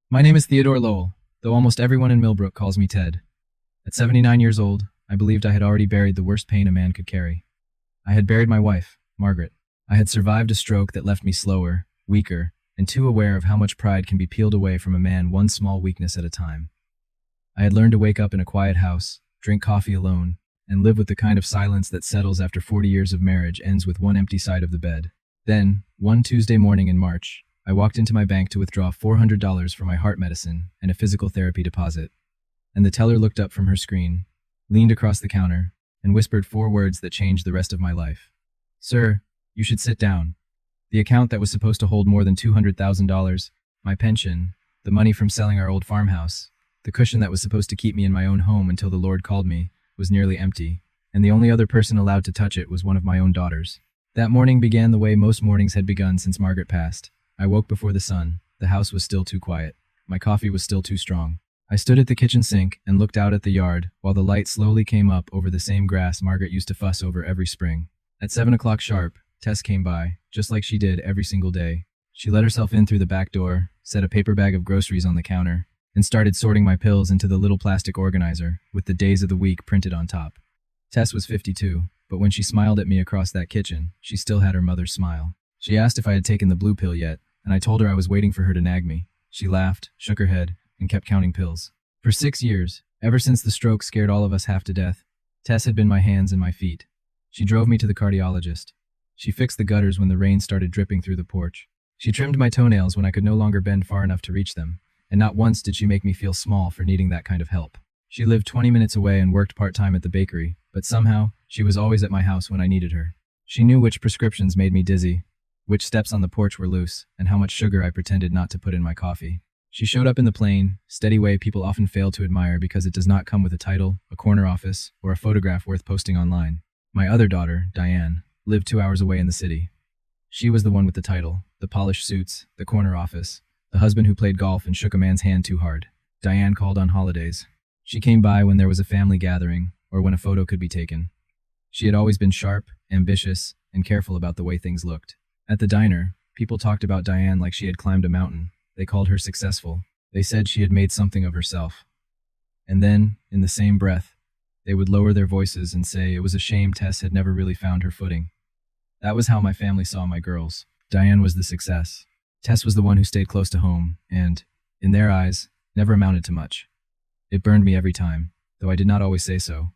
My name is Theodore Lowell, though almost everyone in Millbrook calls me Ted. At 79 years old, I believed I had already buried the worst pain a man could carry. I had buried my wife, Margaret. I had survived a stroke that left me slower, weaker, and too aware of how much pride can be peeled away from a man one small weakness at a time. I had learned to wake up in a quiet house, drink coffee alone, and live with the kind of silence that settles after 40 years of marriage ends with one empty side of the bed. Then, one Tuesday morning in March, I walked into my bank to withdraw $400 for my heart medicine and a physical therapy deposit. And the teller looked up from her screen, leaned across the counter, and whispered four words that changed the rest of my life. "Sir, you should sit down." The account that was supposed to hold more than $200,000, my pension, the money from selling our old farmhouse, the cushion that was supposed to keep me in my own home until the Lord called me, was nearly empty, and the only other person allowed to touch it was one of my own daughters. That morning began the way most mornings had begun since Margaret passed. I woke before the sun. The house was still too quiet. My coffee was still too strong. I stood at the kitchen sink and looked out at the yard while the light slowly came up over the same grass Margaret used to fuss over every spring. At 7 o'clock sharp, Tess came by, just like she did every single day. She let herself in through the back door, set a paper bag of groceries on the counter, and started sorting my pills into the little plastic organizer with the days of the week printed on top. Tess was 52, but when she smiled at me across that kitchen, she still had her mother's smile. She asked if I had taken the blue pill yet, and I told her I was waiting for her to nag me. She laughed, shook her head, and kept counting pills. For 6 years, ever since the stroke scared all of us half to death, Tess had been my hands and my feet. She drove me to the cardiologist. She fixed the gutters when the rain started dripping through the porch. She trimmed my toenails when I could no longer bend far enough to reach them, and not once did she make me feel small for needing that kind of help. She lived 20 minutes away and worked part-time at the bakery, but somehow, she was always at my house when I needed her. She knew which prescriptions made me dizzy, which steps on the porch were loose, and how much sugar I pretended not to put in my coffee. She showed up in the plain, steady way people often fail to admire because it does not come with a title, a corner office, or a photograph worth posting online. My other daughter, Diane, lived 2 hours away in the city. She was the one with the title, the polished suits, the corner office, the husband who played golf and shook a man's hand too hard. Diane called on holidays. She came by when there was a family gathering, or when a photo could be taken. She had always been sharp, ambitious, and careful about the way things looked. At the diner, people talked about Diane like she had climbed a mountain. They called her successful. They said she had made something of herself. And then, in the same breath, they would lower their voices and say it was a shame Tess had never really found her footing. That was how my family saw my girls. Diane was the success. Tess was the one who stayed close to home and, in their eyes, never amounted to much. It burned me every time, though I did not always say so,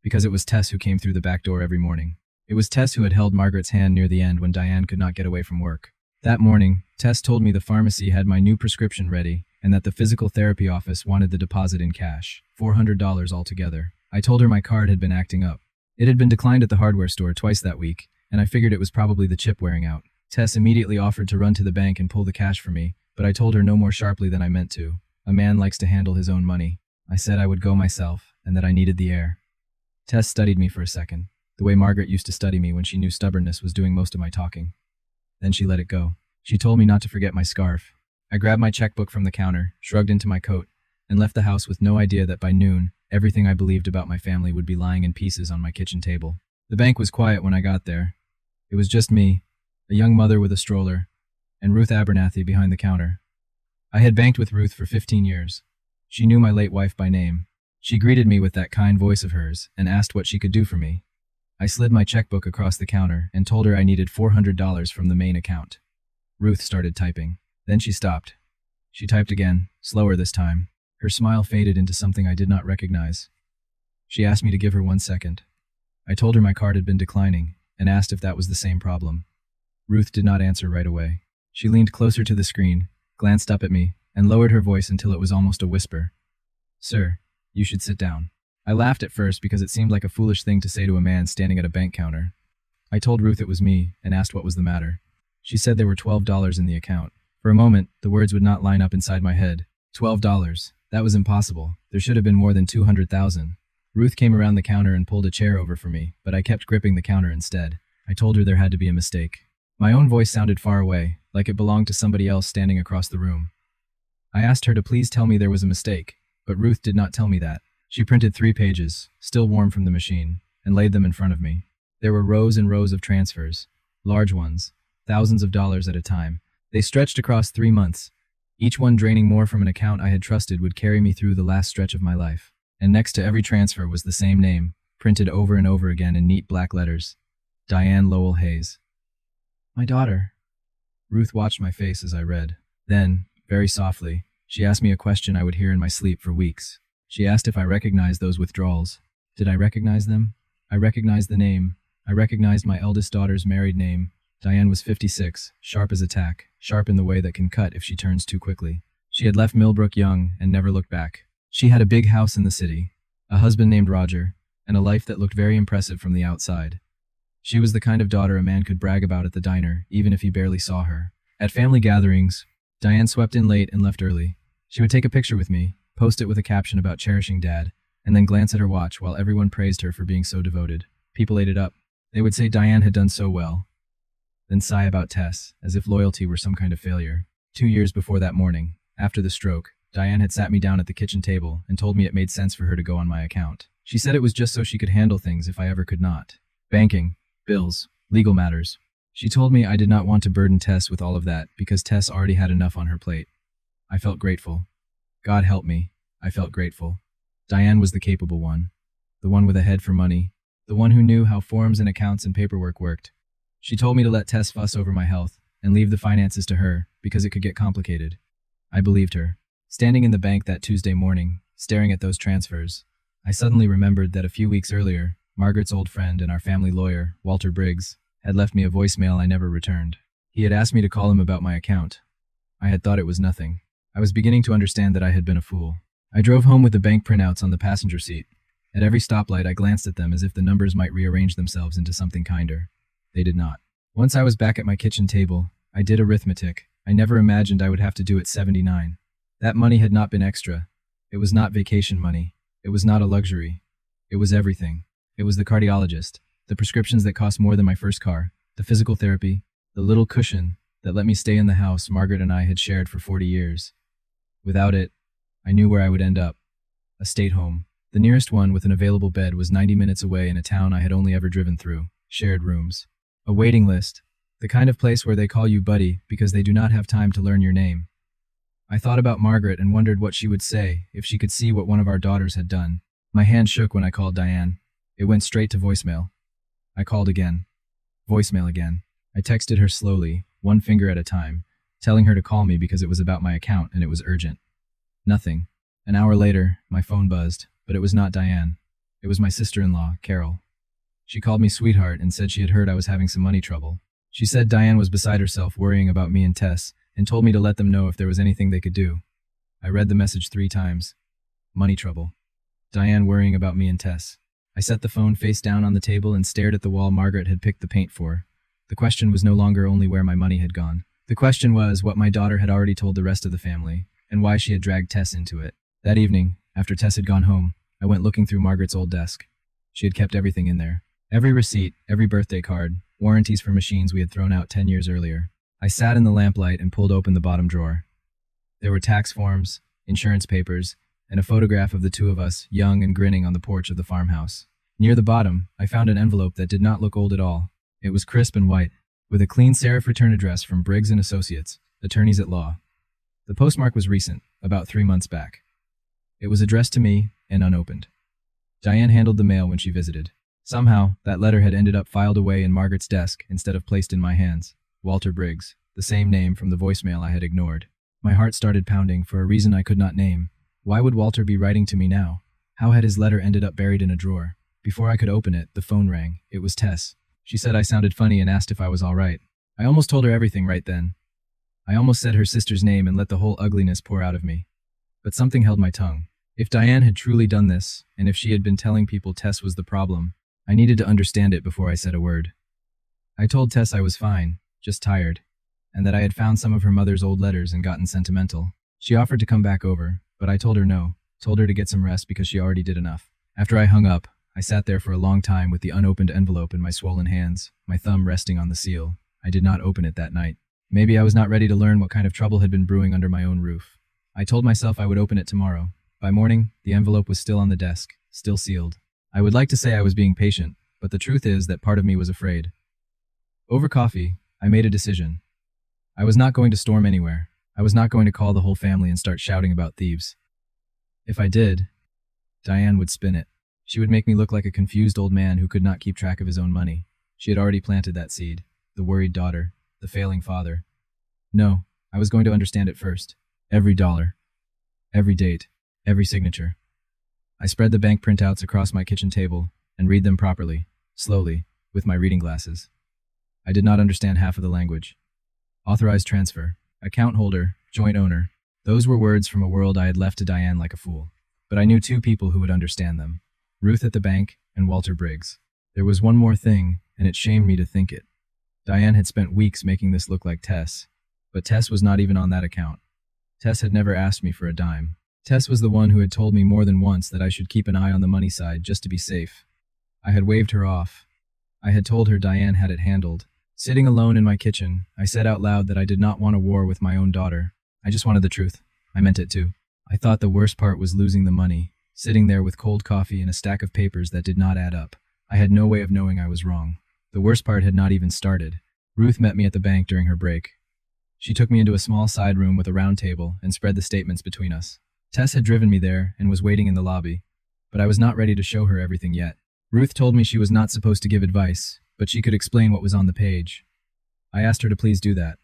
because it was Tess who came through the back door every morning. It was Tess who had held Margaret's hand near the end when Diane could not get away from work. That morning, Tess told me the pharmacy had my new prescription ready and that the physical therapy office wanted the deposit in cash, $400 altogether. I told her my card had been acting up. It had been declined at the hardware store twice that week, and I figured it was probably the chip wearing out. Tess immediately offered to run to the bank and pull the cash for me, but I told her no more sharply than I meant to. A man likes to handle his own money. I said I would go myself and that I needed the air. Tess studied me for a second, the way Margaret used to study me when she knew stubbornness was doing most of my talking. Then she let it go. She told me not to forget my scarf. I grabbed my checkbook from the counter, shrugged into my coat, and left the house with no idea that by noon, everything I believed about my family would be lying in pieces on my kitchen table. The bank was quiet when I got there. It was just me, a young mother with a stroller, and Ruth Abernathy behind the counter. I had banked with Ruth for 15 years. She knew my late wife by name. She greeted me with that kind voice of hers and asked what she could do for me. I slid my checkbook across the counter and told her I needed $400 from the main account. Ruth started typing. Then she stopped. She typed again, slower this time. Her smile faded into something I did not recognize. She asked me to give her 1 second. I told her my card had been declining and asked if that was the same problem. Ruth did not answer right away. She leaned closer to the screen, glanced up at me, and lowered her voice until it was almost a whisper. "Sir, you should sit down." I laughed at first because it seemed like a foolish thing to say to a man standing at a bank counter. I told Ruth it was me and asked what was the matter. She said there were $12 in the account. For a moment, the words would not line up inside my head. $12. That was impossible. There should have been more than 200,000. Ruth came around the counter and pulled a chair over for me, but I kept gripping the counter instead. I told her there had to be a mistake. My own voice sounded far away, like it belonged to somebody else standing across the room. I asked her to please tell me there was a mistake, but Ruth did not tell me that. She printed 3 pages, still warm from the machine, and laid them in front of me. There were rows and rows of transfers, large ones, thousands of dollars at a time. They stretched across 3 months. Each one draining more from an account I had trusted would carry me through the last stretch of my life. And next to every transfer was the same name, printed over and over again in neat black letters. Diane Lowell Hayes. My daughter. Ruth watched my face as I read. Then, very softly, she asked me a question I would hear in my sleep for weeks. She asked if I recognized those withdrawals. Did I recognize them? I recognized the name. I recognized my eldest daughter's married name. Diane was 56, sharp as a tack, sharp in the way that can cut if she turns too quickly. She had left Millbrook young and never looked back. She had a big house in the city, a husband named Roger, and a life that looked very impressive from the outside. She was the kind of daughter a man could brag about at the diner, even if he barely saw her. At family gatherings, Diane swept in late and left early. She would take a picture with me, post it with a caption about cherishing Dad, and then glance at her watch while everyone praised her for being so devoted. People ate it up. They would say Diane had done so well, then sigh about Tess, as if loyalty were some kind of failure. 2 years before that morning, after the stroke, Diane had sat me down at the kitchen table and told me it made sense for her to go on my account. She said it was just so she could handle things if I ever could not. Banking, bills, legal matters. She told me I did not want to burden Tess with all of that because Tess already had enough on her plate. I felt grateful. God help me, I felt grateful. Diane was the capable one. The one with a head for money. The one who knew how forms and accounts and paperwork worked. She told me to let Tess fuss over my health and leave the finances to her because it could get complicated. I believed her. Standing in the bank that Tuesday morning, staring at those transfers, I suddenly remembered that a few weeks earlier, Margaret's old friend and our family lawyer, Walter Briggs, had left me a voicemail I never returned. He had asked me to call him about my account. I had thought it was nothing. I was beginning to understand that I had been a fool. I drove home with the bank printouts on the passenger seat. At every stoplight, I glanced at them as if the numbers might rearrange themselves into something kinder. They did not. Once I was back at my kitchen table, I did arithmetic. I never imagined I would have to do at 79. That money had not been extra. It was not vacation money. It was not a luxury. It was everything. It was the cardiologist, the prescriptions that cost more than my first car, the physical therapy, the little cushion that let me stay in the house Margaret and I had shared for 40 years. Without it, I knew where I would end up. A state home. The nearest one with an available bed was 90 minutes away in a town I had only ever driven through. Shared rooms. A waiting list. The kind of place where they call you buddy because they do not have time to learn your name. I thought about Margaret and wondered what she would say if she could see what one of our daughters had done. My hand shook when I called Diane. It went straight to voicemail. I called again. Voicemail again. I texted her slowly, one finger at a time, telling her to call me because it was about my account and it was urgent. Nothing. An hour later, my phone buzzed, but it was not Diane. It was my sister-in-law, Carol. She called me sweetheart and said she had heard I was having some money trouble. She said Diane was beside herself worrying about me and Tess and told me to let them know if there was anything they could do. I read the message 3 times. Money trouble. Diane worrying about me and Tess. I set the phone face down on the table and stared at the wall Margaret had picked the paint for. The question was no longer only where my money had gone. The question was what my daughter had already told the rest of the family and why she had dragged Tess into it. That evening, after Tess had gone home, I went looking through Margaret's old desk. She had kept everything in there. Every receipt, every birthday card, warranties for machines we had thrown out 10 years earlier. I sat in the lamplight and pulled open the bottom drawer. There were tax forms, insurance papers, and a photograph of the two of us, young and grinning on the porch of the farmhouse. Near the bottom, I found an envelope that did not look old at all. It was crisp and white, with a clean serif return address from Briggs & Associates, attorneys at law. The postmark was recent, about 3 months back. It was addressed to me and unopened. Diane handled the mail when she visited. Somehow, that letter had ended up filed away in Margaret's desk instead of placed in my hands. Walter Briggs, the same name from the voicemail I had ignored. My heart started pounding for a reason I could not name. Why would Walter be writing to me now? How had his letter ended up buried in a drawer? Before I could open it, the phone rang. It was Tess. She said I sounded funny and asked if I was all right. I almost told her everything right then. I almost said her sister's name and let the whole ugliness pour out of me. But something held my tongue. If Diane had truly done this, and if she had been telling people Tess was the problem, I needed to understand it before I said a word. I told Tess I was fine, just tired, and that I had found some of her mother's old letters and gotten sentimental. She offered to come back over, but I told her no, told her to get some rest because she already did enough. After I hung up, I sat there for a long time with the unopened envelope in my swollen hands, my thumb resting on the seal. I did not open it that night. Maybe I was not ready to learn what kind of trouble had been brewing under my own roof. I told myself I would open it tomorrow. By morning, the envelope was still on the desk, still sealed. I would like to say I was being patient, but the truth is that part of me was afraid. Over coffee, I made a decision. I was not going to storm anywhere. I was not going to call the whole family and start shouting about thieves. If I did, Diane would spin it. She would make me look like a confused old man who could not keep track of his own money. She had already planted that seed. The worried daughter, the failing father. No, I was going to understand it first. Every dollar. Every date. Every signature. I spread the bank printouts across my kitchen table and read them properly, slowly, with my reading glasses. I did not understand half of the language. Authorized transfer, account holder, joint owner. Those were words from a world I had left to Diane like a fool. But I knew two people who would understand them. Ruth at the bank and Walter Briggs. There was one more thing, and it shamed me to think it. Diane had spent weeks making this look like Tess. But Tess was not even on that account. Tess had never asked me for a dime. Tess was the one who had told me more than once that I should keep an eye on the money side just to be safe. I had waved her off. I had told her Diane had it handled. Sitting alone in my kitchen, I said out loud that I did not want a war with my own daughter. I just wanted the truth. I meant it too. I thought the worst part was losing the money, sitting there with cold coffee and a stack of papers that did not add up. I had no way of knowing I was wrong. The worst part had not even started. Ruth met me at the bank during her break. She took me into a small side room with a round table and spread the statements between us. Tess had driven me there and was waiting in the lobby, but I was not ready to show her everything yet. Ruth told me she was not supposed to give advice, but she could explain what was on the page. I asked her to please do that.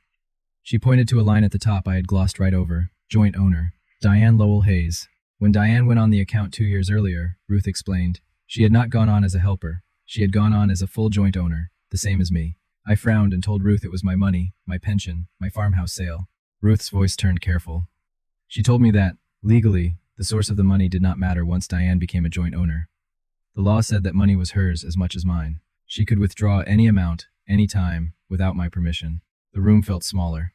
She pointed to a line at the top I had glossed right over, joint owner, Diane Lowell Hayes. When Diane went on the account 2 years earlier, Ruth explained, she had not gone on as a helper. She had gone on as a full joint owner, the same as me. I frowned and told Ruth it was my money, my pension, my farmhouse sale. Ruth's voice turned careful. She told me that, legally, the source of the money did not matter once Diane became a joint owner. The law said that money was hers as much as mine. She could withdraw any amount, any time, without my permission. The room felt smaller.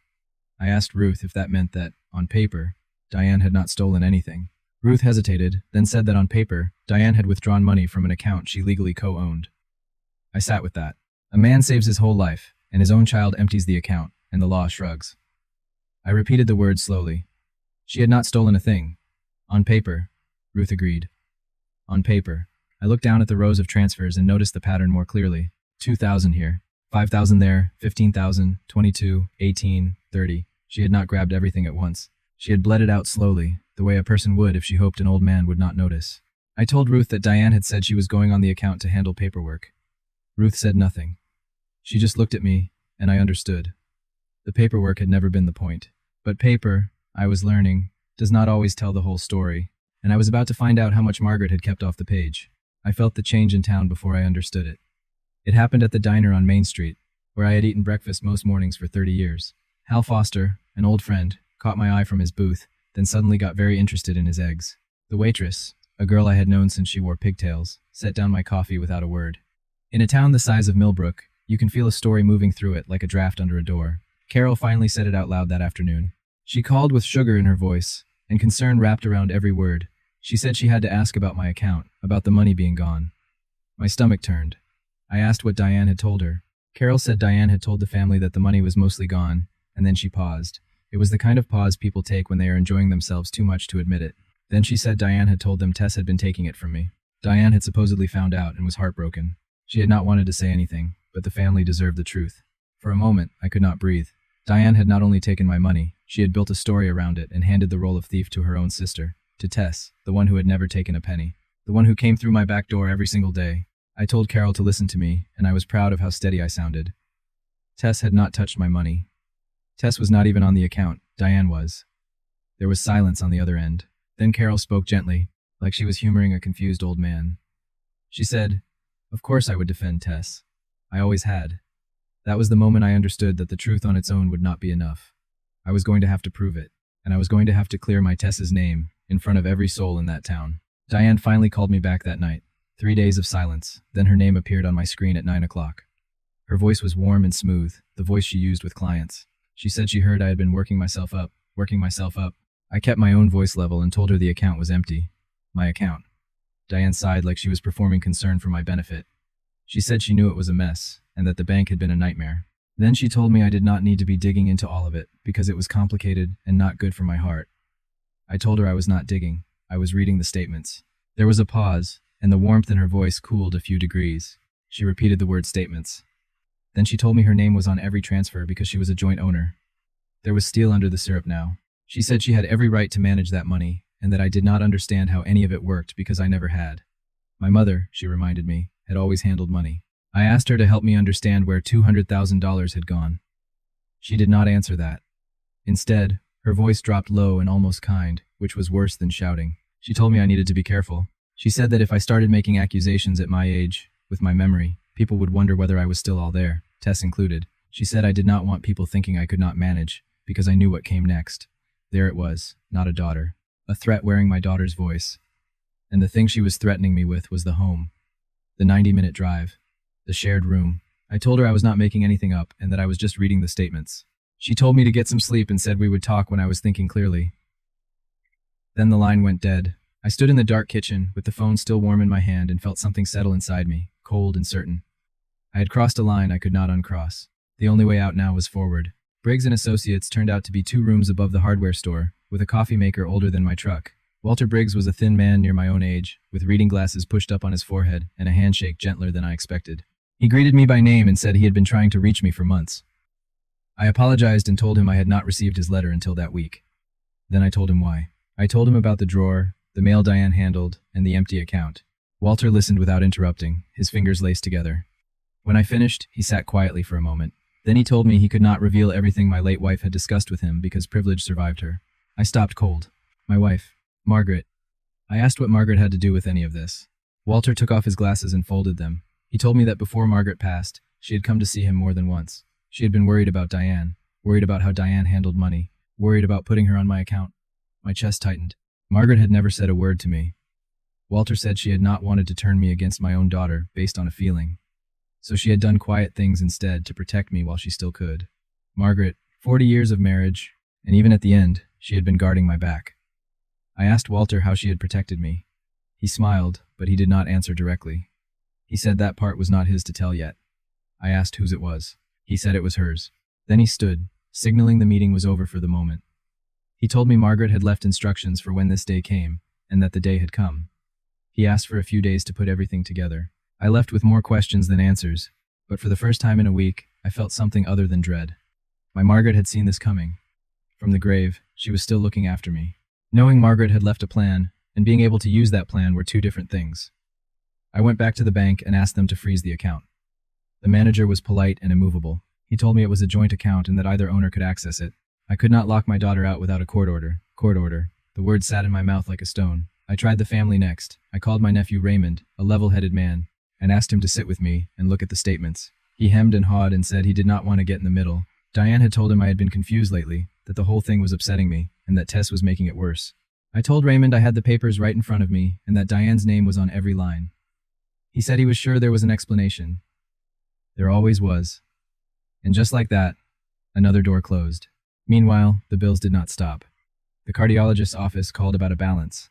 I asked Ruth if that meant that, on paper, Diane had not stolen anything. Ruth hesitated, then said that on paper, Diane had withdrawn money from an account she legally co-owned. I sat with that. A man saves his whole life, and his own child empties the account, and the law shrugs. I repeated the words slowly. She had not stolen a thing. On paper, Ruth agreed. On paper. I looked down at the rows of transfers and noticed the pattern more clearly. 2,000 here, 5,000 there, 15,000, 22, 18, 30. She had not grabbed everything at once. She had bled it out slowly, the way a person would if she hoped an old man would not notice. I told Ruth that Diane had said she was going on the account to handle paperwork. Ruth said nothing. She just looked at me, and I understood. The paperwork had never been the point. But paper, I was learning, does not always tell the whole story, and I was about to find out how much Margaret had kept off the page. I felt the change in town before I understood it. It happened at the diner on Main Street, where I had eaten breakfast most mornings for 30 years. Hal Foster, an old friend, caught my eye from his booth, then suddenly got very interested in his eggs. The waitress, a girl I had known since she wore pigtails, set down my coffee without a word. In a town the size of Millbrook, you can feel a story moving through it like a draft under a door. Carol finally said it out loud that afternoon. She called with sugar in her voice, and concern wrapped around every word. She said she had to ask about my account, about the money being gone. My stomach turned. I asked what Diane had told her. Carol said Diane had told the family that the money was mostly gone, and then she paused. It was the kind of pause people take when they are enjoying themselves too much to admit it. Then she said Diane had told them Tess had been taking it from me. Diane had supposedly found out and was heartbroken. She had not wanted to say anything, but the family deserved the truth. For a moment, I could not breathe. Diane had not only taken my money, she had built a story around it and handed the role of thief to her own sister, to Tess, the one who had never taken a penny, the one who came through my back door every single day. I told Carol to listen to me, and I was proud of how steady I sounded. Tess had not touched my money. Tess was not even on the account. Diane was. There was silence on the other end. Then Carol spoke gently, like she was humoring a confused old man. She said, "Of course I would defend Tess. I always had." That was the moment I understood that the truth on its own would not be enough. I was going to have to prove it, and I was going to have to clear my Tess's name in front of every soul in that town. Diane finally called me back that night. 3 days of silence, then her name appeared on my screen at 9 o'clock. Her voice was warm and smooth, the voice she used with clients. She said she heard I had been working myself up. I kept my own voice level and told her the account was empty. My account. Diane sighed like she was performing concern for my benefit. She said she knew it was a mess, and that the bank had been a nightmare. Then she told me I did not need to be digging into all of it, because it was complicated and not good for my heart. I told her I was not digging. I was reading the statements. There was a pause, and the warmth in her voice cooled a few degrees. She repeated the word statements. Then she told me her name was on every transfer because she was a joint owner. There was steel under the syrup now. She said she had every right to manage that money, and that I did not understand how any of it worked because I never had. My mother, she reminded me, had always handled money. I asked her to help me understand where $200,000 had gone. She did not answer that. Instead, her voice dropped low and almost kind, which was worse than shouting. She told me I needed to be careful. She said that if I started making accusations at my age, with my memory, people would wonder whether I was still all there, Tess included. She said I did not want people thinking I could not manage, because I knew what came next. There it was, not a daughter. A threat wearing my daughter's voice. And the thing she was threatening me with was the home. The 90-minute drive. The shared room. I told her I was not making anything up and that I was just reading the statements. She told me to get some sleep and said we would talk when I was thinking clearly. Then the line went dead. I stood in the dark kitchen, with the phone still warm in my hand, and felt something settle inside me, cold and certain. I had crossed a line I could not uncross. The only way out now was forward. Briggs & Associates turned out to be 2 rooms above the hardware store, with a coffee maker older than my truck. Walter Briggs was a thin man near my own age, with reading glasses pushed up on his forehead and a handshake gentler than I expected. He greeted me by name and said he had been trying to reach me for months. I apologized and told him I had not received his letter until that week. Then I told him why. I told him about the drawer, the mail Diane handled, and the empty account. Walter listened without interrupting, his fingers laced together. When I finished, he sat quietly for a moment. Then he told me he could not reveal everything my late wife had discussed with him because privilege survived her. I stopped cold. My wife, Margaret. I asked what Margaret had to do with any of this. Walter took off his glasses and folded them. He told me that before Margaret passed, she had come to see him more than once. She had been worried about Diane, worried about how Diane handled money, worried about putting her on my account. My chest tightened. Margaret had never said a word to me. Walter said she had not wanted to turn me against my own daughter based on a feeling. So she had done quiet things instead to protect me while she still could. Margaret, 40 years of marriage, and even at the end, she had been guarding my back. I asked Walter how she had protected me. He smiled, but he did not answer directly. He said that part was not his to tell yet. I asked whose it was. He said it was hers. Then he stood, signaling the meeting was over for the moment. He told me Margaret had left instructions for when this day came, and that the day had come. He asked for a few days to put everything together. I left with more questions than answers, but for the first time in a week, I felt something other than dread. My Margaret had seen this coming. From the grave, she was still looking after me. Knowing Margaret had left a plan, and being able to use that plan were 2 different things. I went back to the bank and asked them to freeze the account. The manager was polite and immovable. He told me it was a joint account and that either owner could access it. I could not lock my daughter out without a court order. Court order. The word sat in my mouth like a stone. I tried the family next. I called my nephew Raymond, a level-headed man, and asked him to sit with me and look at the statements. He hemmed and hawed and said he did not want to get in the middle. Diane had told him I had been confused lately, that the whole thing was upsetting me, and that Tess was making it worse. I told Raymond I had the papers right in front of me, and that Diane's name was on every line. He said he was sure there was an explanation. There always was. And just like that, another door closed. Meanwhile, the bills did not stop. The cardiologist's office called about a balance.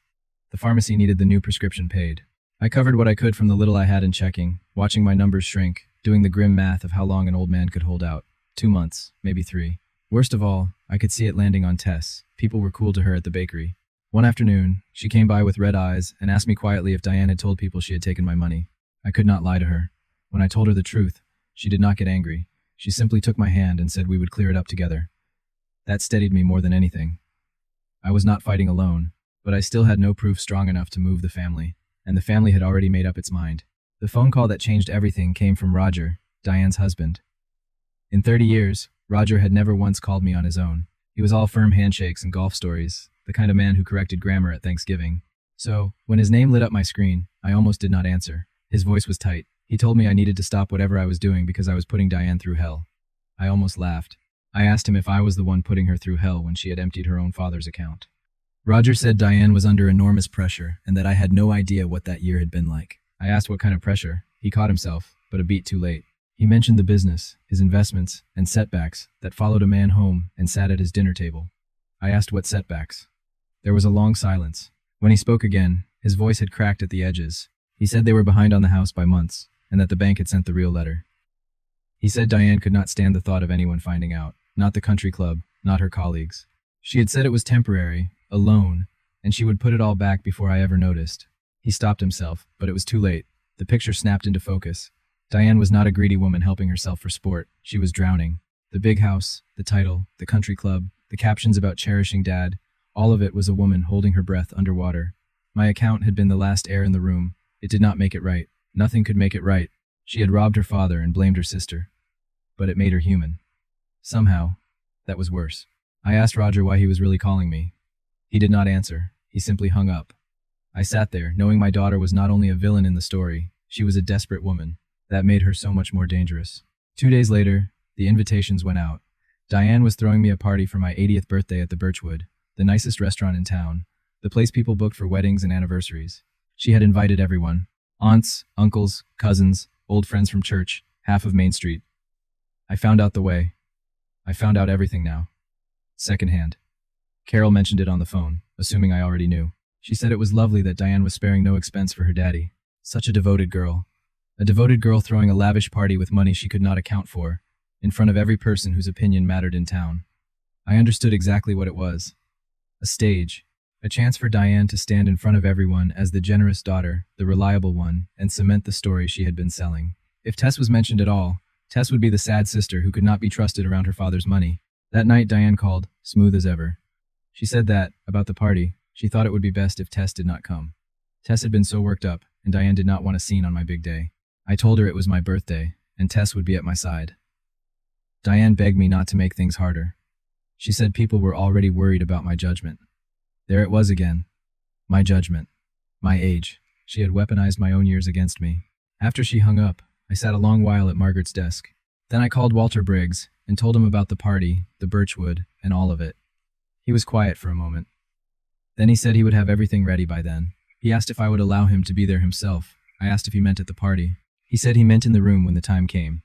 The pharmacy needed the new prescription paid. I covered what I could from the little I had in checking, watching my numbers shrink, doing the grim math of how long an old man could hold out. 2 months, maybe 3. Worst of all, I could see it landing on Tess. People were cool to her at the bakery. One afternoon, she came by with red eyes and asked me quietly if Diane had told people she had taken my money. I could not lie to her. When I told her the truth, she did not get angry. She simply took my hand and said we would clear it up together. That steadied me more than anything. I was not fighting alone, but I still had no proof strong enough to move the family, and the family had already made up its mind. The phone call that changed everything came from Roger, Diane's husband. In 30 years, Roger had never once called me on his own. He was all firm handshakes and golf stories, the kind of man who corrected grammar at Thanksgiving. So, when his name lit up my screen, I almost did not answer. His voice was tight. He told me I needed to stop whatever I was doing because I was putting Diane through hell. I almost laughed. I asked him if I was the one putting her through hell when she had emptied her own father's account. Roger said Diane was under enormous pressure and that I had no idea what that year had been like. I asked what kind of pressure. He caught himself, but a beat too late. He mentioned the business, his investments, and setbacks that followed a man home and sat at his dinner table. I asked what setbacks. There was a long silence. When he spoke again, his voice had cracked at the edges. He said they were behind on the house by months, and that the bank had sent the real letter. He said Diane could not stand the thought of anyone finding out, not the country club, not her colleagues. She had said it was temporary, a loan, and she would put it all back before I ever noticed. He stopped himself, but it was too late. The picture snapped into focus. Diane was not a greedy woman helping herself for sport. She was drowning. The big house, the title, the country club, the captions about cherishing Dad, all of it was a woman holding her breath underwater. My account had been the last air in the room. It did not make it right. Nothing could make it right. She had robbed her father and blamed her sister. But it made her human. Somehow, that was worse. I asked Roger why he was really calling me. He did not answer. He simply hung up. I sat there, knowing my daughter was not only a villain in the story, she was a desperate woman. That made her so much more dangerous. 2 days later, the invitations went out. Diane was throwing me a party for my 80th birthday at the Birchwood, the nicest restaurant in town, the place people booked for weddings and anniversaries. She had invited everyone. Aunts, uncles, cousins, old friends from church, half of Main Street. I found out the way. I found out everything now. Secondhand. Carol mentioned it on the phone, assuming I already knew. She said it was lovely that Diane was sparing no expense for her daddy. Such a devoted girl. A devoted girl throwing a lavish party with money she could not account for, in front of every person whose opinion mattered in town. I understood exactly what it was. A stage. A chance for Diane to stand in front of everyone as the generous daughter, the reliable one, and cement the story she had been selling. If Tess was mentioned at all, Tess would be the sad sister who could not be trusted around her father's money. That night Diane called, smooth as ever. She said that, about the party, she thought it would be best if Tess did not come. Tess had been so worked up, and Diane did not want a scene on my big day. I told her it was my birthday, and Tess would be at my side. Diane begged me not to make things harder. She said people were already worried about my judgment. There it was again. My judgment. My age. She had weaponized my own years against me. After she hung up, I sat a long while at Margaret's desk. Then I called Walter Briggs and told him about the party, the Birchwood, and all of it. He was quiet for a moment. Then he said he would have everything ready by then. He asked if I would allow him to be there himself. I asked if he meant at the party. He said he meant in the room when the time came.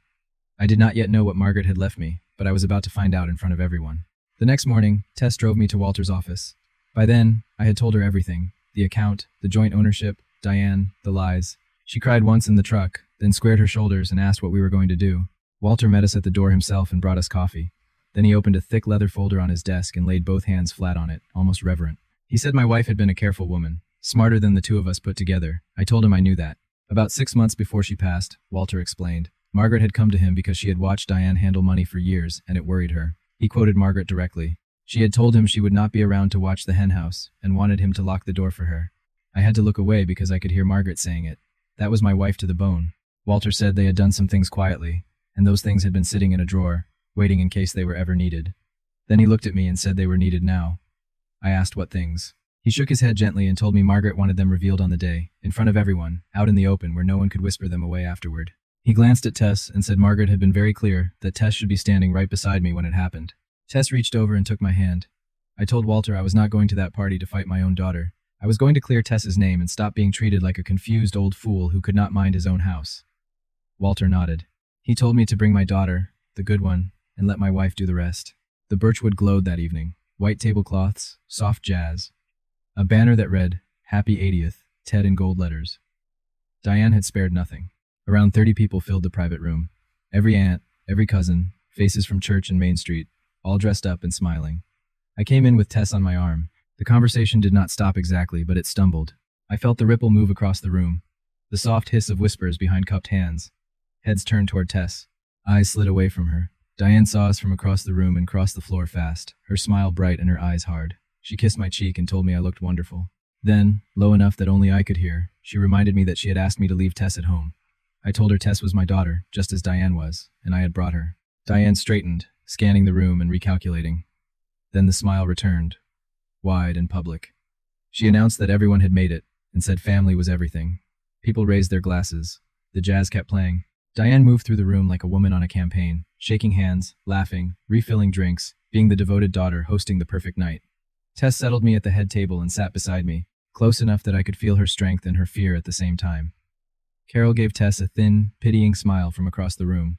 I did not yet know what Margaret had left me, but I was about to find out in front of everyone. The next morning, Tess drove me to Walter's office. By then, I had told her everything. The account, the joint ownership, Diane, the lies. She cried once in the truck, then squared her shoulders and asked what we were going to do. Walter met us at the door himself and brought us coffee. Then he opened a thick leather folder on his desk and laid both hands flat on it, almost reverent. He said my wife had been a careful woman, smarter than the two of us put together. I told him I knew that. About 6 months before she passed, Walter explained, Margaret had come to him because she had watched Diane handle money for years, and it worried her. He quoted Margaret directly. She had told him she would not be around to watch the hen house, and wanted him to lock the door for her. I had to look away because I could hear Margaret saying it. That was my wife to the bone. Walter said they had done some things quietly, and those things had been sitting in a drawer, waiting in case they were ever needed. Then he looked at me and said they were needed now. I asked what things. He shook his head gently and told me Margaret wanted them revealed on the day, in front of everyone, out in the open where no one could whisper them away afterward. He glanced at Tess and said Margaret had been very clear that Tess should be standing right beside me when it happened. Tess reached over and took my hand. I told Walter I was not going to that party to fight my own daughter. I was going to clear Tess's name and stop being treated like a confused old fool who could not mind his own house. Walter nodded. He told me to bring my daughter, the good one, and let my wife do the rest. The Birchwood glowed that evening. White tablecloths, soft jazz. A banner that read, Happy 80th, Ted in gold letters. Diane had spared nothing. Around 30 people filled the private room. Every aunt, every cousin, faces from church and Main Street, all dressed up and smiling. I came in with Tess on my arm. The conversation did not stop exactly, but it stumbled. I felt the ripple move across the room. The soft hiss of whispers behind cupped hands. Heads turned toward Tess. Eyes slid away from her. Diane saw us from across the room and crossed the floor fast, her smile bright and her eyes hard. She kissed my cheek and told me I looked wonderful. Then, low enough that only I could hear, she reminded me that she had asked me to leave Tess at home. I told her Tess was my daughter, just as Diane was, and I had brought her. Diane straightened, scanning the room and recalculating. Then the smile returned, wide and public. She announced that everyone had made it, and said family was everything. People raised their glasses. The jazz kept playing. Diane moved through the room like a woman on a campaign, shaking hands, laughing, refilling drinks, being the devoted daughter hosting the perfect night. Tess settled me at the head table and sat beside me, close enough that I could feel her strength and her fear at the same time. Carol gave Tess a thin, pitying smile from across the room.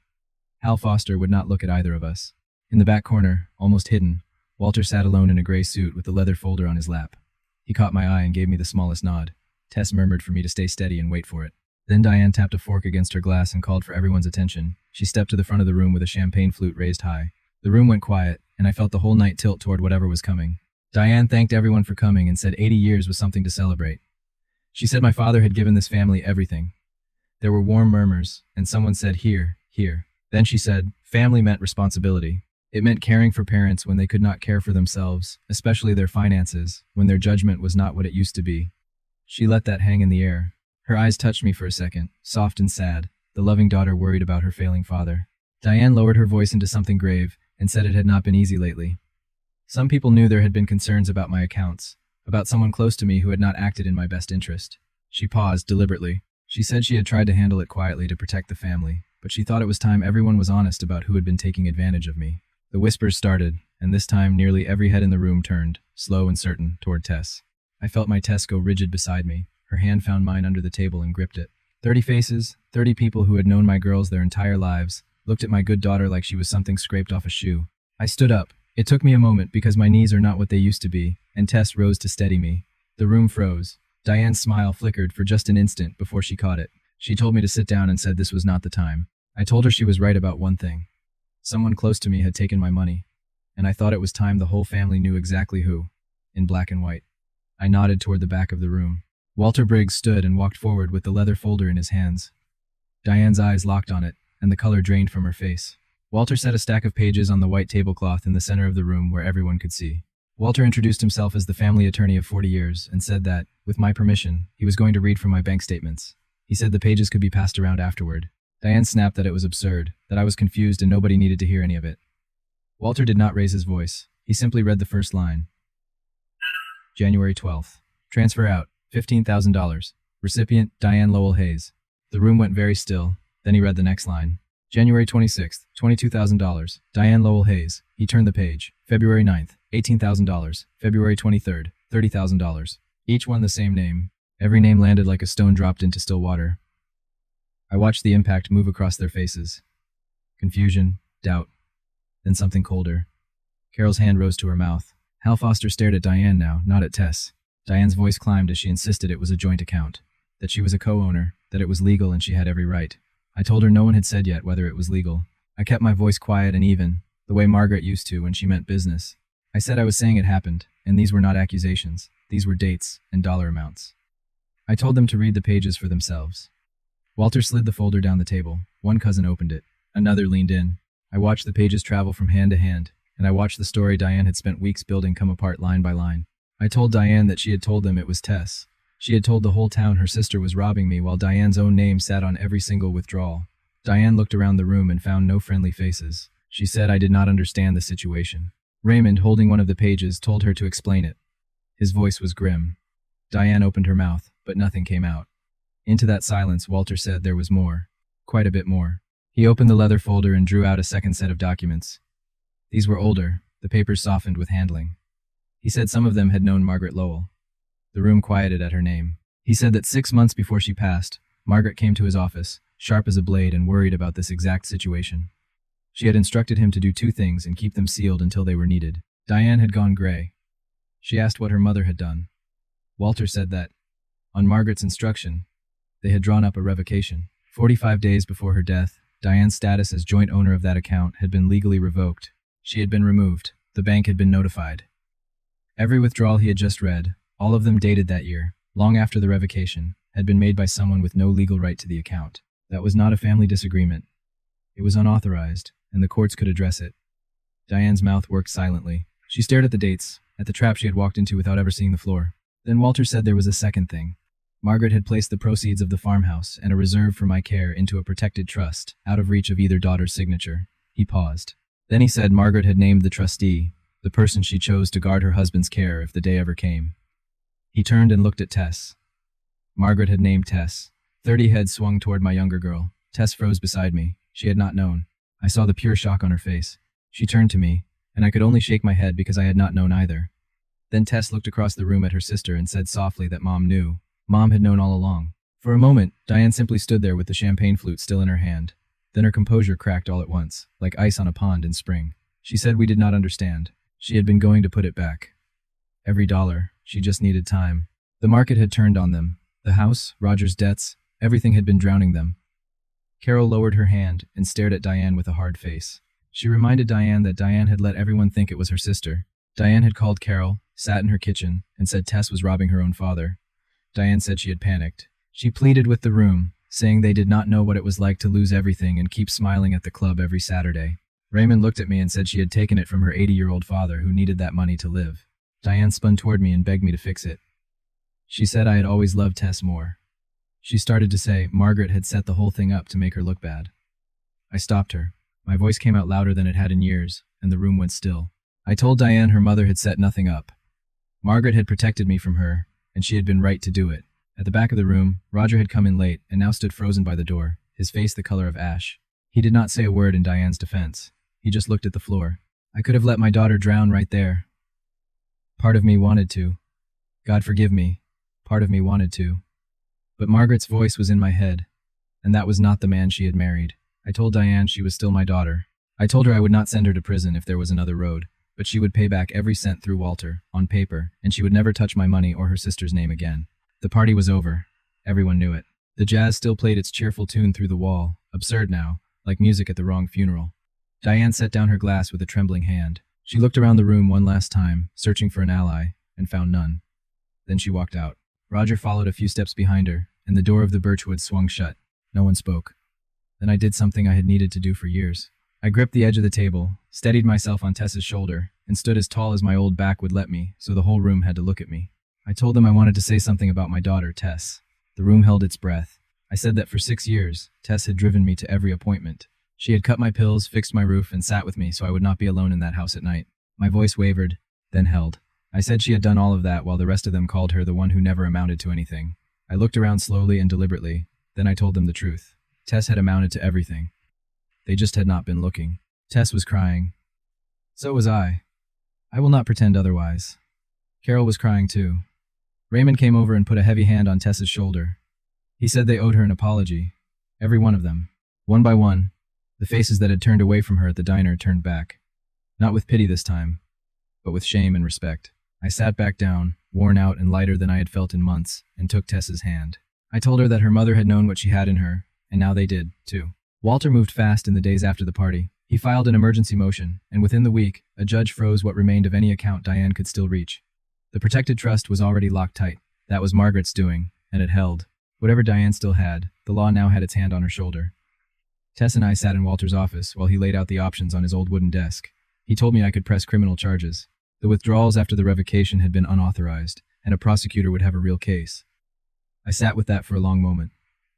Hal Foster would not look at either of us. In the back corner, almost hidden, Walter sat alone in a gray suit with the leather folder on his lap. He caught my eye and gave me the smallest nod. Tess murmured for me to stay steady and wait for it. Then Diane tapped a fork against her glass and called for everyone's attention. She stepped to the front of the room with a champagne flute raised high. The room went quiet, and I felt the whole night tilt toward whatever was coming. Diane thanked everyone for coming and said 80 years was something to celebrate. She said my father had given this family everything. There were warm murmurs, and someone said, here, here. Then she said, family meant responsibility. It meant caring for parents when they could not care for themselves, especially their finances, when their judgment was not what it used to be. She let that hang in the air. Her eyes touched me for a second, soft and sad, the loving daughter worried about her failing father. Diane lowered her voice into something grave and said it had not been easy lately. Some people knew there had been concerns about my accounts, about someone close to me who had not acted in my best interest. She paused deliberately. She said she had tried to handle it quietly to protect the family, but she thought it was time everyone was honest about who had been taking advantage of me. The whispers started, and this time nearly every head in the room turned, slow and certain, toward Tess. I felt my Tess go rigid beside me. Her hand found mine under the table and gripped it. 30 faces, 30 people who had known my girls their entire lives, looked at my good daughter like she was something scraped off a shoe. I stood up. It took me a moment because my knees are not what they used to be, and Tess rose to steady me. The room froze. Diane's smile flickered for just an instant before she caught it. She told me to sit down and said this was not the time. I told her she was right about one thing. Someone close to me had taken my money, and I thought it was time the whole family knew exactly who, in black and white. I nodded toward the back of the room. Walter Briggs stood and walked forward with the leather folder in his hands. Diane's eyes locked on it, and the color drained from her face. Walter set a stack of pages on the white tablecloth in the center of the room where everyone could see. Walter introduced himself as the family attorney of 40 years and said that, with my permission, he was going to read from my bank statements. He said the pages could be passed around afterward. Diane snapped that it was absurd, that I was confused and nobody needed to hear any of it. Walter did not raise his voice. He simply read the first line. January 12th. Transfer out, $15,000. Recipient, Diane Lowell Hayes. The room went very still. Then he read the next line. January 26th, $22,000. Diane Lowell Hayes. He turned the page. February 9th, $18,000. February 23rd, $30,000. Each one the same name. Every name landed like a stone dropped into still water. I watched the impact move across their faces. Confusion, doubt, then something colder. Carol's hand rose to her mouth. Hal Foster stared at Diane now, not at Tess. Diane's voice climbed as she insisted it was a joint account, that she was a co-owner, that it was legal and she had every right. I told her no one had said yet whether it was legal. I kept my voice quiet and even, the way Margaret used to when she meant business. I said I was saying it happened, and these were not accusations. These were dates and dollar amounts. I told them to read the pages for themselves. Walter slid the folder down the table. One cousin opened it. Another leaned in. I watched the pages travel from hand to hand, and I watched the story Diane had spent weeks building come apart line by line. I told Diane that she had told them it was Tess. She had told the whole town her sister was robbing me while Diane's own name sat on every single withdrawal. Diane looked around the room and found no friendly faces. She said I did not understand the situation. Raymond, holding one of the pages, told her to explain it. His voice was grim. Diane opened her mouth, but nothing came out. Into that silence, Walter said there was more. Quite a bit more. He opened the leather folder and drew out a second set of documents. These were older, the papers softened with handling. He said some of them had known Margaret Lowell. The room quieted at her name. He said that 6 months before she passed, Margaret came to his office, sharp as a blade and worried about this exact situation. She had instructed him to do 2 things and keep them sealed until they were needed. Diane had gone gray. She asked what her mother had done. Walter said that, on Margaret's instruction, they had drawn up a revocation. 45 days before her death, Diane's status as joint owner of that account had been legally revoked. She had been removed. The bank had been notified. Every withdrawal he had just read, all of them dated that year, long after the revocation, had been made by someone with no legal right to the account. That was not a family disagreement. It was unauthorized, and the courts could address it. Diane's mouth worked silently. She stared at the dates, at the trap she had walked into without ever seeing the floor. Then Walter said there was a second thing. Margaret had placed the proceeds of the farmhouse and a reserve for my care into a protected trust, out of reach of either daughter's signature. He paused. Then he said Margaret had named the trustee, the person she chose to guard her husband's care if the day ever came. He turned and looked at Tess. Margaret had named Tess. 30 heads swung toward my younger girl. Tess froze beside me. She had not known. I saw the pure shock on her face. She turned to me, and I could only shake my head because I had not known either. Then Tess looked across the room at her sister and said softly that Mom knew. Mom had known all along. For a moment, Diane simply stood there with the champagne flute still in her hand. Then her composure cracked all at once, like ice on a pond in spring. She said we did not understand. She had been going to put it back. Every dollar. She just needed time. The market had turned on them. The house, Roger's debts, everything had been drowning them. Carol lowered her hand and stared at Diane with a hard face. She reminded Diane that Diane had let everyone think it was her sister. Diane had called Carol, sat in her kitchen, and said Tess was robbing her own father. Diane said she had panicked. She pleaded with the room, saying they did not know what it was like to lose everything and keep smiling at the club every Saturday. Raymond looked at me and said she had taken it from her 80-year-old father who needed that money to live. Diane spun toward me and begged me to fix it. She said I had always loved Tess more. She started to say Margaret had set the whole thing up to make her look bad. I stopped her. My voice came out louder than it had in years, and the room went still. I told Diane her mother had set nothing up. Margaret had protected me from her, and she had been right to do it. At the back of the room, Roger had come in late and now stood frozen by the door, his face the color of ash. He did not say a word in Diane's defense. He just looked at the floor. I could have let my daughter drown right there. Part of me wanted to. God forgive me. Part of me wanted to. But Margaret's voice was in my head, and that was not the man she had married. I told Diane she was still my daughter. I told her I would not send her to prison if there was another road, but she would pay back every cent through Walter, on paper, and she would never touch my money or her sister's name again. The party was over. Everyone knew it. The jazz still played its cheerful tune through the wall, absurd now, like music at the wrong funeral. Diane set down her glass with a trembling hand. She looked around the room one last time, searching for an ally, and found none. Then she walked out. Roger followed a few steps behind her, and the door of the birchwood swung shut. No one spoke. Then I did something I had needed to do for years. I gripped the edge of the table, steadied myself on Tess's shoulder, and stood as tall as my old back would let me, so the whole room had to look at me. I told them I wanted to say something about my daughter, Tess. The room held its breath. I said that for 6 years, Tess had driven me to every appointment. She had cut my pills, fixed my roof, and sat with me so I would not be alone in that house at night. My voice wavered, then held. I said she had done all of that while the rest of them called her the one who never amounted to anything. I looked around slowly and deliberately, then I told them the truth. Tess had amounted to everything. They just had not been looking. Tess was crying. So was I. I will not pretend otherwise. Carol was crying too. Raymond came over and put a heavy hand on Tess's shoulder. He said they owed her an apology. Every one of them. One by one, the faces that had turned away from her at the diner turned back. Not with pity this time, but with shame and respect. I sat back down, worn out and lighter than I had felt in months, and took Tess's hand. I told her that her mother had known what she had in her, and now they did, too. Walter moved fast in the days after the party. He filed an emergency motion, and within the week, a judge froze what remained of any account Diane could still reach. The protected trust was already locked tight. That was Margaret's doing, and it held. Whatever Diane still had, the law now had its hand on her shoulder. Tess and I sat in Walter's office while he laid out the options on his old wooden desk. He told me I could press criminal charges. The withdrawals after the revocation had been unauthorized, and a prosecutor would have a real case. I sat with that for a long moment.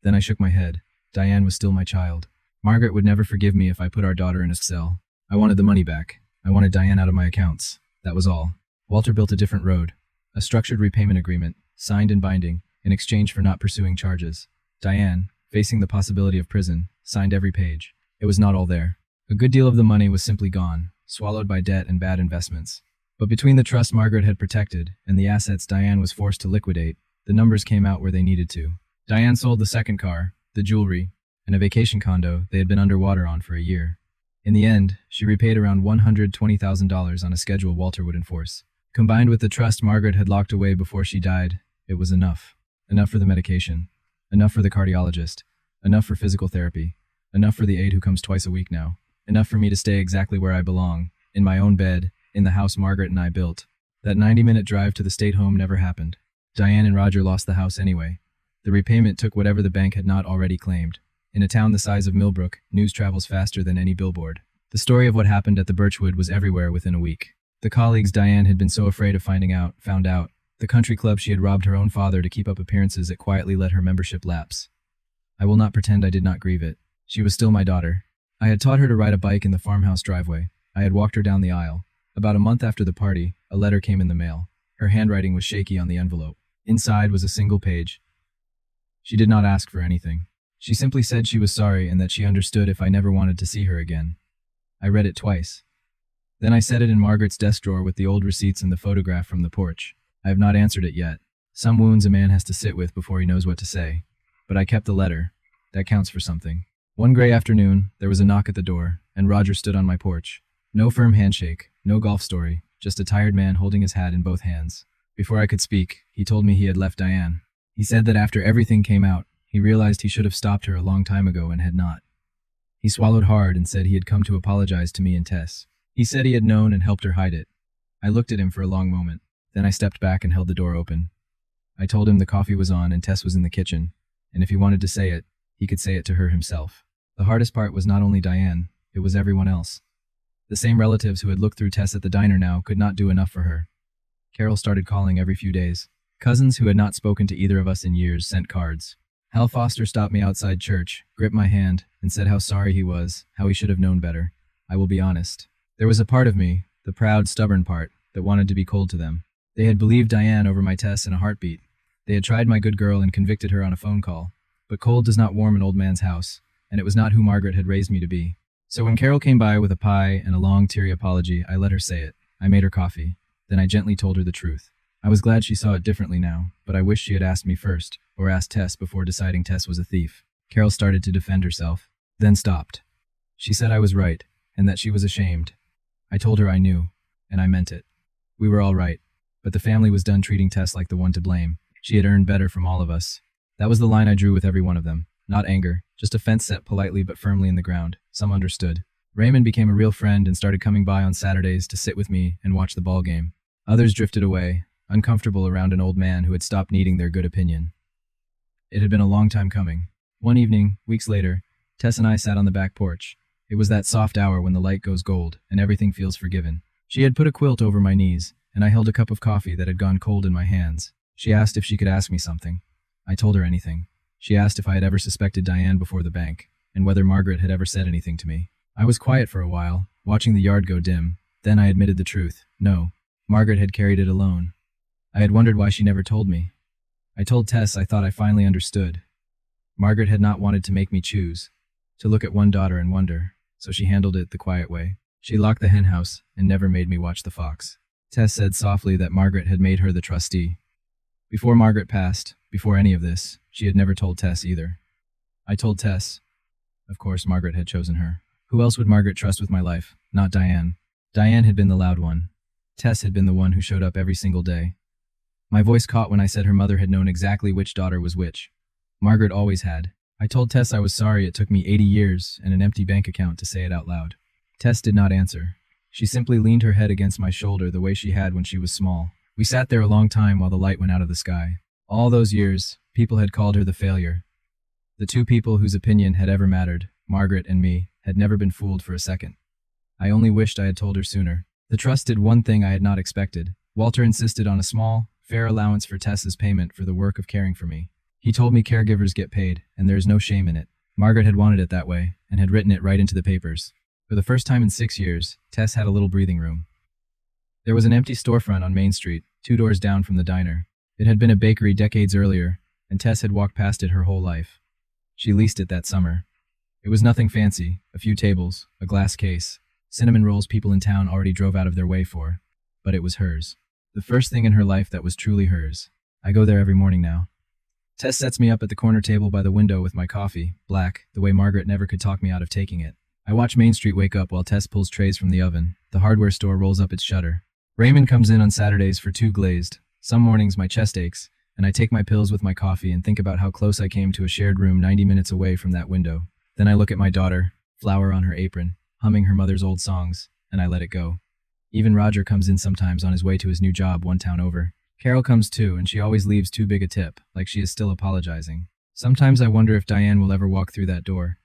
Then I shook my head. Diane was still my child. Margaret would never forgive me if I put our daughter in a cell. I wanted the money back. I wanted Diane out of my accounts. That was all. Walter built a different road. A structured repayment agreement, signed and binding, in exchange for not pursuing charges. Diane, facing the possibility of prison, signed every page. It was not all there. A good deal of the money was simply gone, swallowed by debt and bad investments. But between the trust Margaret had protected and the assets Diane was forced to liquidate, the numbers came out where they needed to. Diane sold the second car, the jewelry, and a vacation condo they had been underwater on for a year. In the end, she repaid around $120,000 on a schedule Walter would enforce. Combined with the trust Margaret had locked away before she died, it was enough. Enough for the medication. Enough for the cardiologist. Enough for physical therapy. Enough for the aide who comes twice a week now. Enough for me to stay exactly where I belong, in my own bed, in the house Margaret and I built. That 90-minute drive to the state home never happened. Diane and Roger lost the house anyway. The repayment took whatever the bank had not already claimed. In a town the size of Millbrook, news travels faster than any billboard. The story of what happened at the Birchwood was everywhere within a week. The colleagues Diane had been so afraid of finding out, found out. The country club she had robbed her own father to keep up appearances at quietly let her membership lapse. I will not pretend I did not grieve it. She was still my daughter. I had taught her to ride a bike in the farmhouse driveway. I had walked her down the aisle. About a month after the party, a letter came in the mail. Her handwriting was shaky on the envelope. Inside was a single page. She did not ask for anything. She simply said she was sorry and that she understood if I never wanted to see her again. I read it twice. Then I set it in Margaret's desk drawer with the old receipts and the photograph from the porch. I have not answered it yet. Some wounds a man has to sit with before he knows what to say. But I kept the letter. That counts for something. One gray afternoon, there was a knock at the door, and Roger stood on my porch. No firm handshake, no golf story, just a tired man holding his hat in both hands. Before I could speak, he told me he had left Diane. He said that after everything came out, he realized he should have stopped her a long time ago and had not. He swallowed hard and said he had come to apologize to me and Tess. He said he had known and helped her hide it. I looked at him for a long moment. Then I stepped back and held the door open. I told him the coffee was on and Tess was in the kitchen, and if he wanted to say it, he could say it to her himself. The hardest part was not only Diane, it was everyone else. The same relatives who had looked through Tess at the diner now could not do enough for her. Carol started calling every few days. Cousins who had not spoken to either of us in years sent cards. Hal Foster stopped me outside church, gripped my hand, and said how sorry he was, how he should have known better. I will be honest. There was a part of me, the proud, stubborn part, that wanted to be cold to them. They had believed Diane over my Tess in a heartbeat. They had tried my good girl and convicted her on a phone call. But cold does not warm an old man's house, and it was not who Margaret had raised me to be. So when Carol came by with a pie and a long, teary apology, I let her say it. I made her coffee. Then I gently told her the truth. I was glad she saw it differently now, but I wished she had asked me first, or asked Tess before deciding Tess was a thief. Carol started to defend herself, then stopped. She said I was right, and that she was ashamed. I told her I knew, and I meant it. We were all right, but the family was done treating Tess like the one to blame. She had earned better from all of us. That was the line I drew with every one of them. Not anger, just a fence set politely but firmly in the ground. Some understood. Raymond became a real friend and started coming by on Saturdays to sit with me and watch the ball game. Others drifted away, uncomfortable around an old man who had stopped needing their good opinion. It had been a long time coming. One evening, weeks later, Tess and I sat on the back porch. It was that soft hour when the light goes gold and everything feels forgiven. She had put a quilt over my knees, and I held a cup of coffee that had gone cold in my hands. She asked if she could ask me something. I told her anything. She asked if I had ever suspected Diane before the bank, and whether Margaret had ever said anything to me. I was quiet for a while, watching the yard go dim. Then I admitted the truth. No, Margaret had carried it alone. I had wondered why she never told me. I told Tess I thought I finally understood. Margaret had not wanted to make me choose, to look at one daughter and wonder, so she handled it the quiet way. She locked the hen house and never made me watch the fox. Tess said softly that Margaret had made her the trustee. Before Margaret passed, before any of this, she had never told Tess either. I told Tess. Of course, Margaret had chosen her. Who else would Margaret trust with my life? Not Diane. Diane had been the loud one. Tess had been the one who showed up every single day. My voice caught when I said her mother had known exactly which daughter was which. Margaret always had. I told Tess I was sorry it took me 80 years and an empty bank account to say it out loud. Tess did not answer. She simply leaned her head against my shoulder the way she had when she was small. We sat there a long time while the light went out of the sky. All those years, people had called her the failure. The two people whose opinion had ever mattered, Margaret and me, had never been fooled for a second. I only wished I had told her sooner. The trust did one thing I had not expected. Walter insisted on a small, fair allowance for Tess's payment for the work of caring for me. He told me caregivers get paid, and there is no shame in it. Margaret had wanted it that way, and had written it right into the papers. For the first time in 6 years, Tess had a little breathing room. There was an empty storefront on Main Street, 2 doors down from the diner. It had been a bakery decades earlier, and Tess had walked past it her whole life. She leased it that summer. It was nothing fancy, a few tables, a glass case, cinnamon rolls people in town already drove out of their way for. But it was hers. The first thing in her life that was truly hers. I go there every morning now. Tess sets me up at the corner table by the window with my coffee, black, the way Margaret never could talk me out of taking it. I watch Main Street wake up while Tess pulls trays from the oven. The hardware store rolls up its shutter. Raymond comes in on Saturdays for 2 glazed. Some mornings my chest aches, and I take my pills with my coffee and think about how close I came to a shared room 90 minutes away from that window. Then I look at my daughter, flower on her apron, humming her mother's old songs, and I let it go. Even Roger comes in sometimes on his way to his new job 1 town over. Carol comes too, and she always leaves too big a tip, like she is still apologizing. Sometimes I wonder if Diane will ever walk through that door.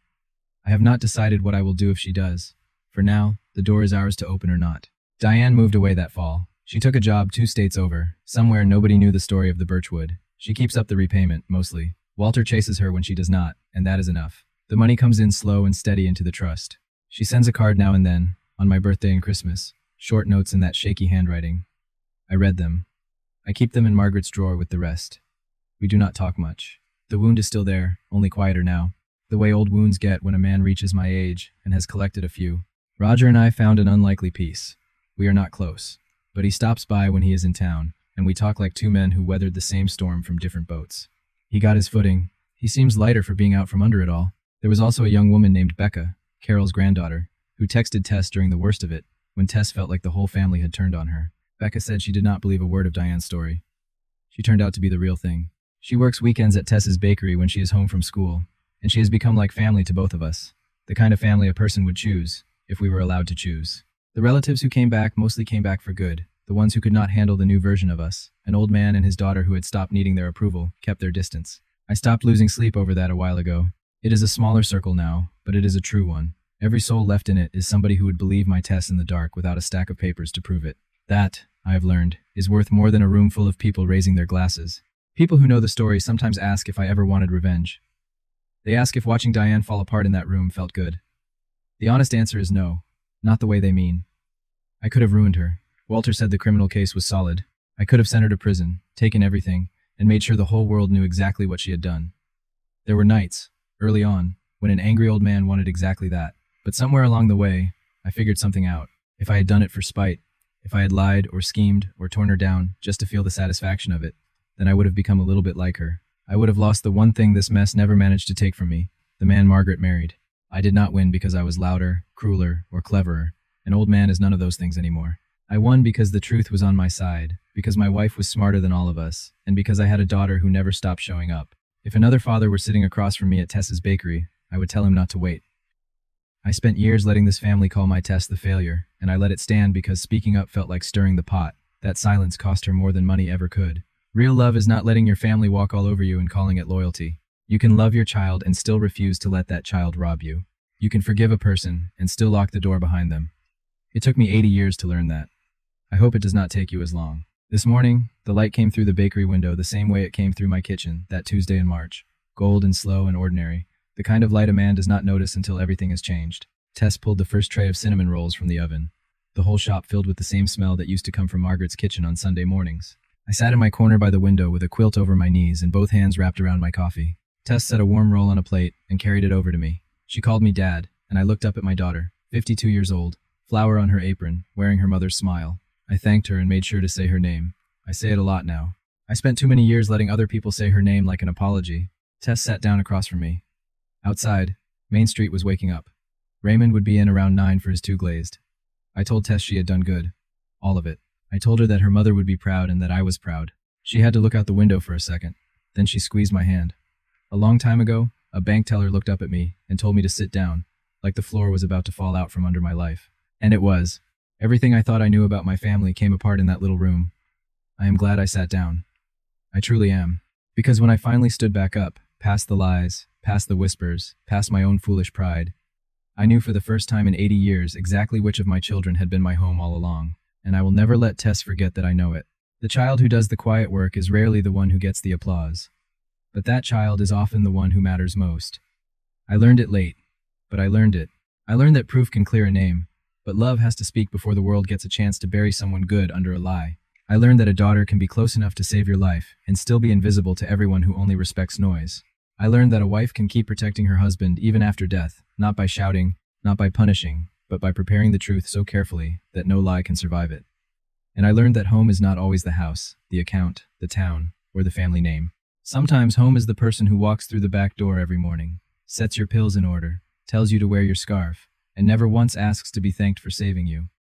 I have not decided what I will do if she does. For now, the door is ours to open or not. Diane moved away that fall. She took a job 2 states over, somewhere nobody knew the story of the Birchwood. She keeps up the repayment, mostly. Walter chases her when she does not, and that is enough. The money comes in slow and steady into the trust. She sends a card now and then, on my birthday and Christmas, short notes in that shaky handwriting. I read them. I keep them in Margaret's drawer with the rest. We do not talk much. The wound is still there, only quieter now. The way old wounds get when a man reaches my age and has collected a few. Roger and I found an unlikely peace. We are not close, but he stops by when he is in town, and we talk like 2 men who weathered the same storm from different boats. He got his footing. He seems lighter for being out from under it all. There was also a young woman named Becca, Carol's granddaughter, who texted Tess during the worst of it, when Tess felt like the whole family had turned on her. Becca said she did not believe a word of Diane's story. She turned out to be the real thing. She works weekends at Tess's bakery when she is home from school, and she has become like family to both of us. The kind of family a person would choose, if we were allowed to choose. The relatives who came back mostly came back for good. The ones who could not handle the new version of us, an old man and his daughter who had stopped needing their approval, kept their distance. I stopped losing sleep over that a while ago. It is a smaller circle now, but it is a true one. Every soul left in it is somebody who would believe my Tess in the dark without a stack of papers to prove it. That, I have learned, is worth more than a room full of people raising their glasses. People who know the story sometimes ask if I ever wanted revenge. They ask if watching Diane fall apart in that room felt good. The honest answer is no, not the way they mean. I could have ruined her. Walter said the criminal case was solid. I could have sent her to prison, taken everything, and made sure the whole world knew exactly what she had done. There were nights, early on, when an angry old man wanted exactly that. But somewhere along the way, I figured something out. If I had done it for spite, if I had lied or schemed or torn her down just to feel the satisfaction of it, then I would have become a little bit like her. I would have lost the one thing this mess never managed to take from me, the man Margaret married. I did not win because I was louder, crueler, or cleverer. An old man is none of those things anymore. I won because the truth was on my side, because my wife was smarter than all of us, and because I had a daughter who never stopped showing up. If another father were sitting across from me at Tess's bakery, I would tell him not to wait. I spent years letting this family call my Tess the failure, and I let it stand because speaking up felt like stirring the pot. That silence cost her more than money ever could. Real love is not letting your family walk all over you and calling it loyalty. You can love your child and still refuse to let that child rob you. You can forgive a person and still lock the door behind them. It took me 80 years to learn that. I hope it does not take you as long. This morning, the light came through the bakery window the same way it came through my kitchen that Tuesday in March. Gold and slow and ordinary. The kind of light a man does not notice until everything has changed. Tess pulled the first tray of cinnamon rolls from the oven. The whole shop filled with the same smell that used to come from Margaret's kitchen on Sunday mornings. I sat in my corner by the window with a quilt over my knees and both hands wrapped around my coffee. Tess set a warm roll on a plate and carried it over to me. She called me Dad, and I looked up at my daughter, 52 years old, flower on her apron, wearing her mother's smile. I thanked her and made sure to say her name. I say it a lot now. I spent too many years letting other people say her name like an apology. Tess sat down across from me. Outside, Main Street was waking up. Raymond would be in around 9 for his 2 glazed. I told Tess she had done good. All of it. I told her that her mother would be proud and that I was proud. She had to look out the window for a second. Then she squeezed my hand. A long time ago, a bank teller looked up at me and told me to sit down, like the floor was about to fall out from under my life. And it was. Everything I thought I knew about my family came apart in that little room. I am glad I sat down. I truly am. Because when I finally stood back up, past the lies, past the whispers, past my own foolish pride, I knew for the first time in 80 years exactly which of my children had been my home all along. And I will never let Tess forget that I know it. The child who does the quiet work is rarely the one who gets the applause. But that child is often the one who matters most. I learned it late, but I learned it. I learned that proof can clear a name, but love has to speak before the world gets a chance to bury someone good under a lie. I learned that a daughter can be close enough to save your life and still be invisible to everyone who only respects noise. I learned that a wife can keep protecting her husband even after death, not by shouting, not by punishing, but by preparing the truth so carefully that no lie can survive it. And I learned that home is not always the house, the account, the town, or the family name. Sometimes home is the person who walks through the back door every morning, sets your pills in order, tells you to wear your scarf, and never once asks to be thanked for saving you.